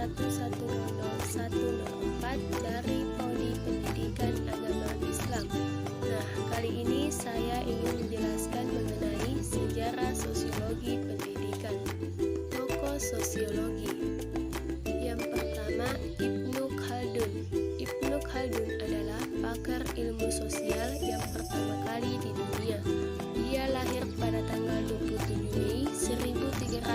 11001004 dari Prodi Pendidikan Agama Islam. Nah, kali ini saya ingin menjelaskan mengenai sejarah sosiologi pendidikan. Tokoh sosiologi. Yang pertama, Ibnu Khaldun. Ibnu Khaldun adalah pakar ilmu sosial yang pertama kali di dunia. Dia lahir pada tanggal 27 Mei 1332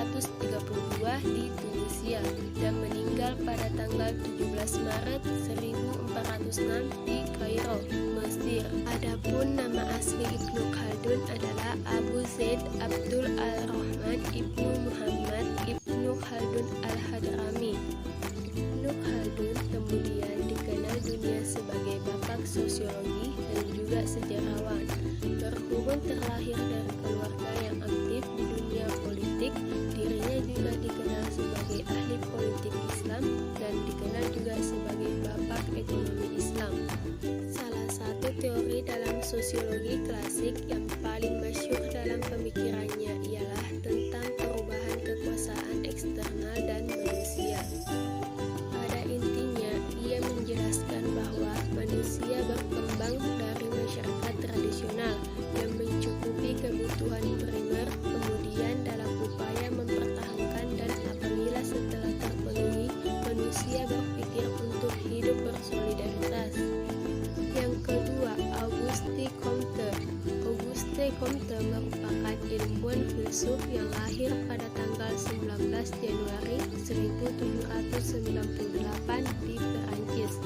di Tunisia dan meninggal pada tanggal 17 Maret 1406 di Kairo, Mesir. Adapun nama asli Ibnu Khaldun adalah Abu Zaid Abdul Al-Rahman Ibnu Muhammad Ibnu Khaldun Al-Hadrami. Ibnu Khaldun kemudian dikenal dunia sebagai bapak sosiologi dan juga sejarawan. Berhubung terlahir dari keluarga yang aktif di dunia politik, dirinya juga dikenal sebagai ahli politik Islam dan dikenal juga sebagai bapak ekonomi Islam. Salah satu teori dalam sosiologi klasik yang paling masyhur dalam pemikirannya ialah tentang perubahan kekuasaan eksternal dan manusia. Pada intinya, ia menjelaskan bahwa manusia berkembang dari masyarakat tradisional yang mencukupi kebutuhan primer, kemudian dalam upaya mempertahankan dan apabila setelah terpenuhi, manusia berpikir untuk hidup bersolidaritas. Yang kedua, Auguste Comte. Auguste Comte merupakan ilmuwan filsuf yang lahir pada tanggal 19 Januari 1798 di Perancis.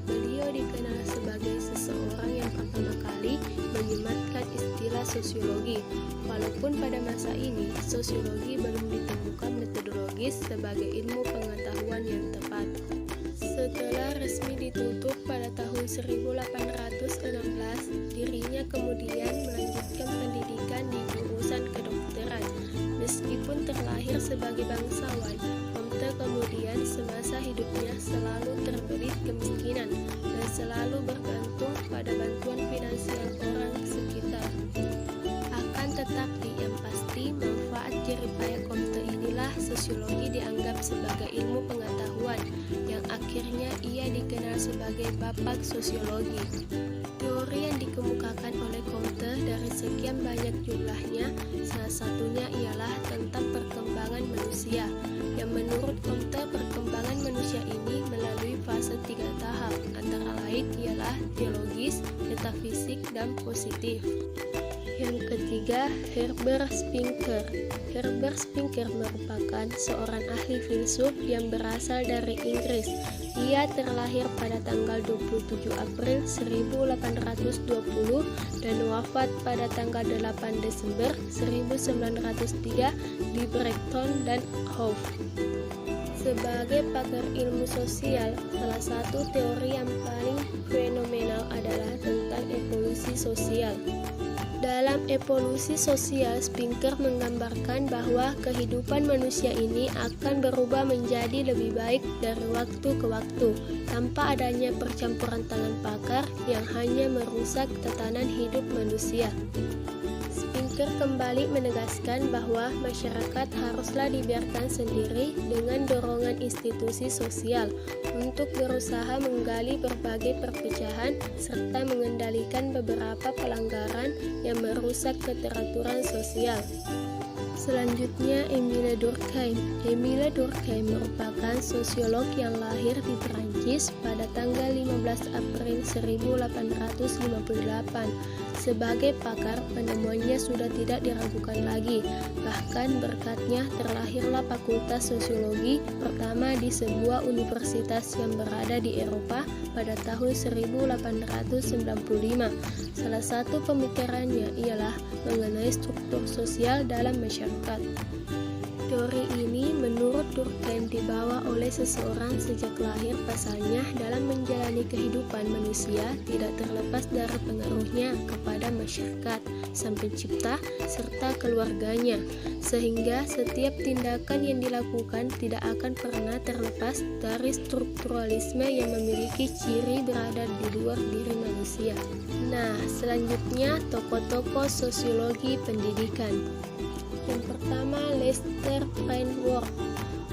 Beliau dikenal sebagai seseorang yang pertama kali menyematkan istilah sosiologi. Walaupun pada masa ini, sosiologi belum ditemukan metodologis sebagai ilmu pengetahuan yang tepat. Setelah resmi ditutup pada tahun 1816, dirinya kemudian melanjutkan pendidikan di jurusan kedokteran. Meskipun terlahir sebagai bangsawan, Comte kemudian semasa hidupnya selalu terbelit kemiskinan dan selalu bergantung pada bantuan finansial orang sekitar. Akan tetapi yang pasti manfaat jeripaya Comte inilah sosiologi dianggap sebagai ilmu pengetahuan yang akhirnya ia dikenal sebagai bapak sosiologi. Teori yang dikemukakan oleh Comte dari sekian banyak jumlahnya, salah satunya ialah tentang perkembangan manusia, yang menurut Comte perkembangan manusia ini melalui fase 3 tahap, antara lain ialah teologis, metafisik, dan positif. Yang ketiga, Herbert Spencer. Herbert Spencer merupakan seorang ahli filsuf yang berasal dari Inggris. Ia terlahir pada tanggal 27 April 1820 dan wafat pada tanggal 8 Desember 1903 di Brighton dan Hove. Sebagai pakar ilmu sosial, salah satu teori yang paling fenomenal adalah tentang evolusi sosial. Dalam evolusi sosial, Spencer menggambarkan bahwa kehidupan manusia ini akan berubah menjadi lebih baik dari waktu ke waktu, tanpa adanya percampuran tangan pakar yang hanya merusak tatanan hidup manusia. Spencer kembali menegaskan bahwa masyarakat haruslah dibiarkan sendiri dengan dorongan institusi sosial untuk berusaha menggali berbagai perpecahan serta mengendalikan beberapa pelanggaran yang merusak keteraturan sosial. Selanjutnya, Émile Durkheim. Émile Durkheim merupakan sosiolog yang lahir di Perancis pada tanggal 15 April 1858. Sebagai pakar, penemuannya sudah tidak diragukan lagi. Bahkan berkatnya terlahirlah Fakultas Sosiologi pertama di sebuah universitas yang berada di Eropa pada tahun 1895. Salah satu pemikirannya ialah mengenai struktur sosial dalam masyarakat. Teori ini menurut Durkheim dibawa oleh seseorang sejak lahir, pasalnya dalam menjalani kehidupan manusia tidak terlepas dari pengaruhnya kepada masyarakat, sang pencipta, serta keluarganya, sehingga setiap tindakan yang dilakukan tidak akan pernah terlepas dari strukturalisme yang memiliki ciri berada di luar diri manusia. Nah, selanjutnya tokoh-tokoh sosiologi pendidikan. Yang pertama, Lester Lester Framework.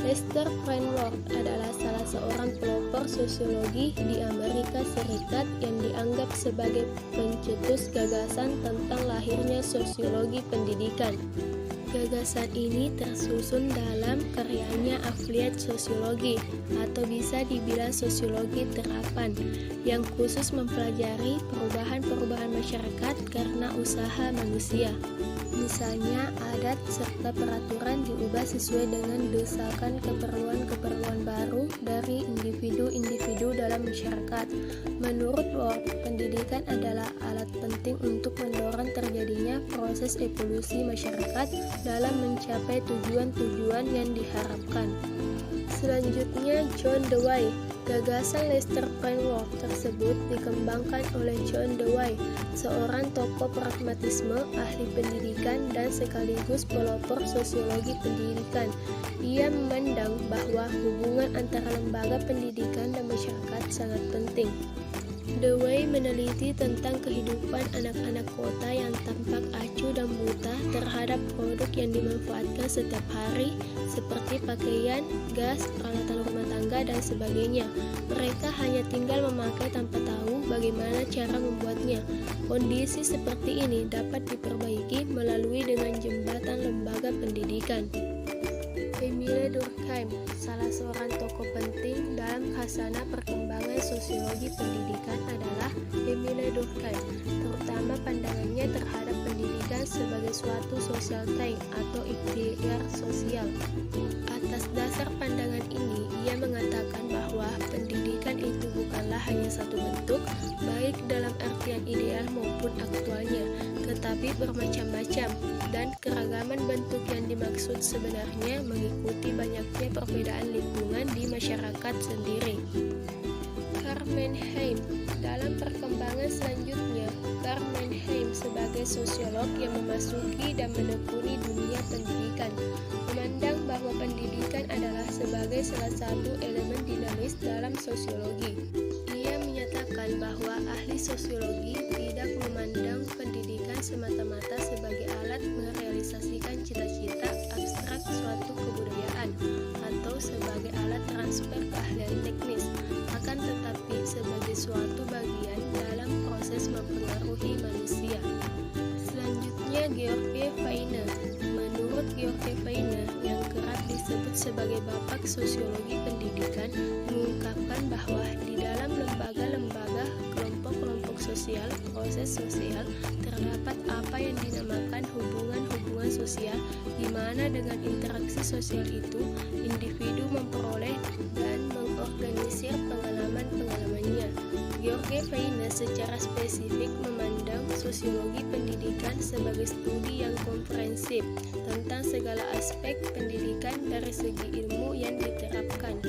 Lester Framework adalah salah seorang pelopor sosiologi di Amerika Serikat yang dianggap sebagai pencetus gagasan tentang lahirnya sosiologi pendidikan. Gagasan ini tersusun dalam karyanya Applied Sociology atau bisa dibilang sosiologi terapan yang khusus mempelajari perubahan-perubahan masyarakat karena usaha manusia. Misalnya, adat serta peraturan diubah sesuai dengan desakan keperluan-keperluan baru dari individu-individu dalam masyarakat. Menurut Ward, pendidikan adalah alat penting untuk mendorong terjadinya proses evolusi masyarakat dalam mencapai tujuan-tujuan yang diharapkan. Selanjutnya, John Dewey. Gagasan Lester Framework tersebut dikembangkan oleh John Dewey, seorang tokoh pragmatisme, ahli pendidikan, dan sekaligus pelopor sosiologi pendidikan. Ia memandang bahwa hubungan antara lembaga pendidikan dan masyarakat sangat penting. Dewey meneliti tentang kehidupan anak-anak kota yang tampak acuh dan buta terhadap produk yang dimanfaatkan setiap hari seperti pakaian, gas, peralatan rumah tangga, dan sebagainya. Mereka hanya tinggal memakai tanpa tahu bagaimana cara membuatnya. Kondisi seperti ini dapat diperbaiki melalui dengan jembatan lembaga pendidikan. Emile Durkheim, salah seorang tokoh penting dalam khasanah perkembangan sosiologi pendidikan adalah Emile Durkheim, terutama pandangannya terhadap pendidikan sebagai suatu social thing atau ikhtiar sosial. Atas dasar pandangan ini, ia mengatakan bahwa pendidikan itu bukanlah hanya satu bentuk, baik dalam artian ideal maupun aktualnya, tetapi bermacam-macam, dan keragaman bentuk yang dimaksud sebenarnya mengikuti banyaknya perbedaan lingkungan di masyarakat sendiri. Karl Mannheim. Dalam perkembangan selanjutnya, Karl Mannheim sebagai sosiolog yang memasuki dan menekuni dunia pendidikan, memandang bahwa pendidikan adalah sebagai salah satu elemen dinamis dalam sosiologi. Ia menyatakan bahwa ahli sosiologi tidak memandang pendidikan semata-mata sebagai alat merealisasikan cita-cita abstrak suatu kebudayaan atau sebagai alat transfer keahlian teknis, akan tetapi sebagai suatu bagian dalam proses mempengaruhi manusia. Selanjutnya, George Weiner. Menurut George Weiner, yang kerap disebut sebagai bapak sosiologi pendidikan, mengungkapkan bahwa di dalam lembaga-lembaga, kelompok-kelompok sosial, proses sosial, terdapat apa yang dinamakan hubungan-hubungan sosial, di mana dengan interaksi sosial itu, individu memperoleh dan mengorganisir pengalaman-pengalamannya. George Weiner secara spesifik memandang sosiologi pendidikan sebagai studi yang komprehensif tentang segala aspek pendidikan dari segi ilmu yang diterapkan.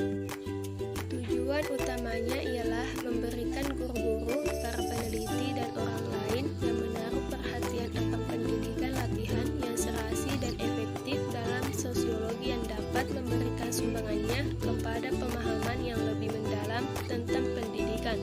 Tujuan utamanya ialah memberikan guru-guru, para peneliti, dan orang lain yang menaruh perhatian akan pendidikan latihan yang serasi dan efektif dalam sosiologi yang dapat memberikan sumbangannya kepada pemahaman yang lebih mendalam tentang pendidikan.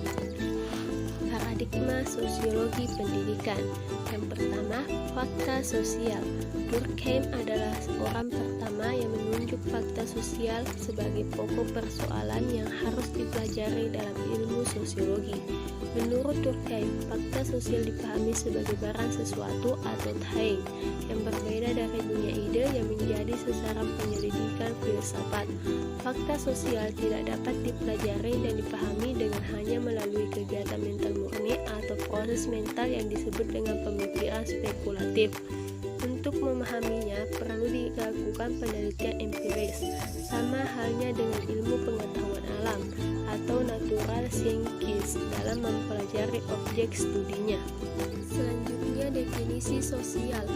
Paradigma sosiologi pendidikan. Yang pertama, fakta sosial. Durkheim adalah orang pertama yang menunjuk fakta sosial sebagai pokok persoalan yang harus dipelajari dalam ilmu sosiologi. Menurut Durkheim, fakta sosial dipahami sebagai barang sesuatu atau thing yang berbeda dari dunia ide yang menjadi sasaran penyelidikan filsafat. Fakta sosial tidak dapat dipelajari dan dipahami dengan hanya melalui kegiatan mental murni atau proses mental yang disebut dengan pemikiran spekulatif. Untuk memahaminya, perlu dilakukan penelitian empiris, sama halnya dengan ilmu pengetahuan alam atau natural science dalam mempelajari objek studinya. Selanjutnya, definisi sosial.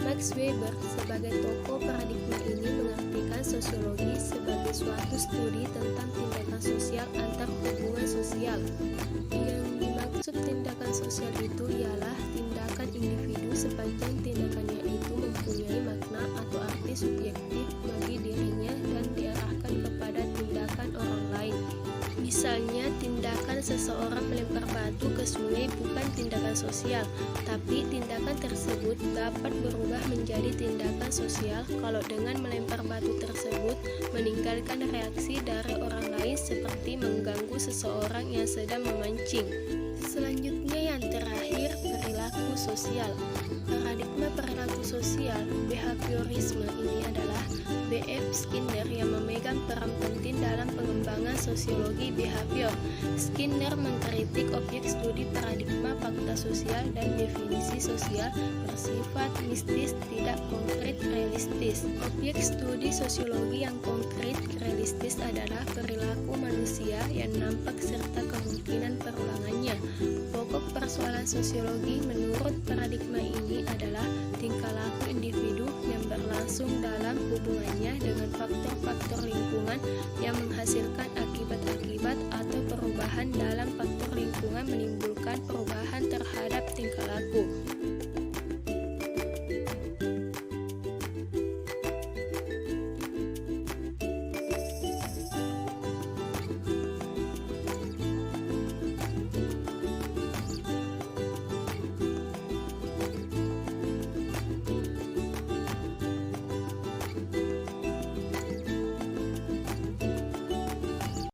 Max Weber sebagai tokoh paradigma ini mengartikan sosiologi sebagai suatu studi tentang tindakan sosial antar hubungan sosial. Yang dimaksud tindakan sosial itu ialah tindakan individu sepanjang tindakannya itu mempunyai makna atau arti subjektif bagi dirinya dan diarahkan kepada tindakan orang lain. Misalnya, tindakan seseorang melempar batu ke sungai bukan tindakan sosial, tapi tindakan tersebut dapat berubah menjadi tindakan pengembangan sosial kalau dengan melempar batu tersebut meninggalkan reaksi dari orang lain seperti mengganggu seseorang yang sedang memancing. Selanjutnya yang terakhir, perilaku sosial. Paradigma perilaku sosial, behaviorisme ini adalah B.F. Skinner yang memegang peran penting dalam pengembangan sosiologi behavior. Skinner mengkritik objek studi paradigma fakta sosial dan definisi sosial bersifat mistis, tidak konkret, realistis. Objek studi sosiologi yang konkret, realistis adalah perilaku manusia yang nampak serta kemungkinan perulangannya. Pokok persoalan sosiologi menurut paradigma ini adalah tingkah laku individu yang berlangsung dalam hubungannya dengan faktor-faktor lingkungan yang menghasilkan akibat-akibat atau perubahan dalam faktor lingkungan menimbulkan perubahan terhadap tingkah laku.